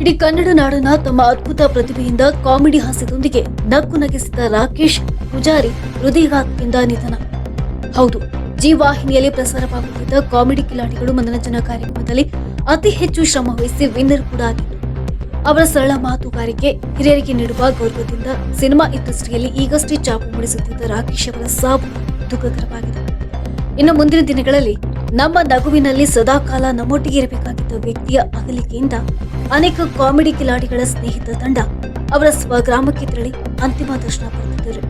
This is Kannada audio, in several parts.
ಇಡೀ ಕನ್ನಡ ನಾಡನ್ನ ತಮ್ಮ ಅದ್ಭುತ ಪ್ರತಿಭೆಯಿಂದ ಕಾಮಿಡಿ ಹಾಸ್ಯದೊಂದಿಗೆ ನಕ್ಕು ನಗಿಸಿದ ರಾಕೇಶ್ ಪೂಜಾರಿ ಹೃದಯಾಘಾತದಿಂದ ನಿಧನ. ಹೌದು, ಜಿ ವಾಹಿನಿಯಲ್ಲಿ ಪ್ರಸಾರವಾಗುತ್ತಿದ್ದ ಕಾಮಿಡಿ ಕಿಲಾಡಿಗಳು ಮನರಂಜನಾ ಕಾರ್ಯಕ್ರಮದಲ್ಲಿ ಅತಿ ಹೆಚ್ಚು ಶ್ರಮ ವಹಿಸಿ ವಿನ್ನರ್ ಕೂಡ ಆಗಿತ್ತು. ಅವರ ಸರಳ ಮಾತುಗಾರಿಕೆ, ಹಿರಿಯರಿಗೆ ನೀಡುವ ಗೌರವದಿಂದ ಸಿನಿಮಾ ಇಂಡಸ್ಟ್ರಿಯಲ್ಲಿ ಈಗಷ್ಟೇ ಚಾಪು ಮೂಡಿಸುತ್ತಿದ್ದ ರಾಕೇಶ್ ಅವರ ಸಾವು ದುಃಖಕರವಾಗಿದೆ. ಇನ್ನು ಮುಂದಿನ ದಿನಗಳಲ್ಲಿ ನಮ್ಮ ನಗುವಿನಲ್ಲಿ ಸದಾಕಾಲ ನಮ್ಮೊಟ್ಟಿಗೆ ಇರಬೇಕಾಗಿದ್ದ ವ್ಯಕ್ತಿಯ ಅಗಲಿಕೆಯಿಂದ ಅನೇಕ ಕಾಮಿಡಿ ಕಿಲಾಡಿಗಳ ಸ್ನೇಹಿತ ತಂಡ ಅವರ ಸ್ವಗ್ರಾಮಕ್ಕೆ ತೆರಳಿ ಅಂತಿಮ ದರ್ಶನ ಪಡೆದಿದ್ದರು.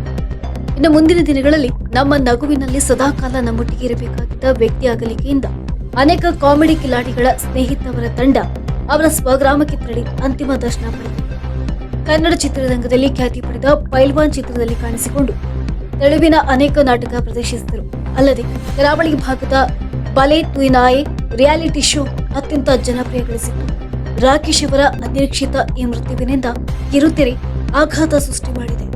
ಇನ್ನು ಮುಂದಿನ ದಿನಗಳಲ್ಲಿ ನಮ್ಮ ನಗುವಿನಲ್ಲಿ ಸದಾಕಾಲ ನಮ್ಮೊಟ್ಟಿಗೆ ಇರಬೇಕಾಗಿದ್ದ ವ್ಯಕ್ತಿಯ ಅಗಲಿಕೆಯಿಂದ ಅನೇಕ ಕಾಮಿಡಿ ಕಿಲಾಡಿಗಳ ಸ್ನೇಹಿತವರ ತಂಡ ಅವರ ಸ್ವಗ್ರಾಮಕ್ಕೆ ತೆರಳಿ ಅಂತಿಮ ದರ್ಶನ ಪಡೆದರು. ಕನ್ನಡ ಚಿತ್ರರಂಗದಲ್ಲಿ ಖ್ಯಾತಿ ಪಡೆದ ಪೈಲ್ವಾನ್ ಚಿತ್ರದಲ್ಲಿ ಕಾಣಿಸಿಕೊಂಡು ತೆಲುಗಿನ ಅನೇಕ ನಾಟಕ ಪ್ರದರ್ಶಿಸಿದರು. ಅಲ್ಲದೆ ಕರಾವಳಿ ಭಾಗದ ಬಲೆ ತುಯಿನಾಯೆ ರಿಯಾಲಿಟಿ ಶೋ ಅತ್ಯಂತ ಜನಪ್ರಿಯಗೊಳಿಸಿತ್ತು. ರಾಕೇಶ್ ಅವರ ಅನಿರೀಕ್ಷಿತ ಈ ಮೃತ್ಯುವಿನಿಂದ ಕಿರುತೆರೆ ಆಘಾತ ಸೃಷ್ಟಿ ಮಾಡಿದೆ.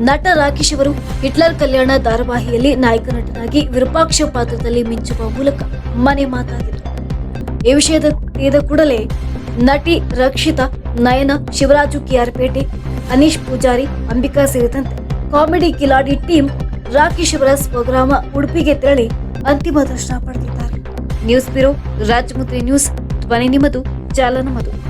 ನಟ ರಾಕೇಶ್ ಅವರು ಹಿಟ್ಲರ್ ಕಲ್ಯಾಣ ಧಾರಾವಾಹಿಯಲ್ಲಿ ನಾಯಕ ನಟನಾಗಿ ವಿರೂಪಾಕ್ಷ ಪಾತ್ರದಲ್ಲಿ ಮಿಂಚುವ ಮೂಲಕ ಮನೆ ಮಾತಾಗಿದ್ರು. ಈ ವಿಷಯದ ಕೂಡಲೇ ನಟಿ ರಕ್ಷಿತಾ, ನಯನ, ಶಿವರಾಜು KR-ಪೇಟೆ, ಅನೀಶ್ ಪೂಜಾರಿ, ಅಂಬಿಕಾ ಸೇರಿದಂತೆ ಕಾಮಿಡಿ ಕಿಲಾಡಿ ಟೀಮ್ ರಾಕೇಶ್ ಅವರ ಸ್ವಗ್ರಾಮ ಉಡುಪಿಗೆ ತೆರಳಿ ಅಂತಿಮ ದರ್ಶನ ಪಡೆದಿದ್ದಾರೆ. News bureau, Rajamudri news. ಧ್ವನಿ ನಿಮ್ಮದು, ಜಾಲ ನಮ್ಮದು.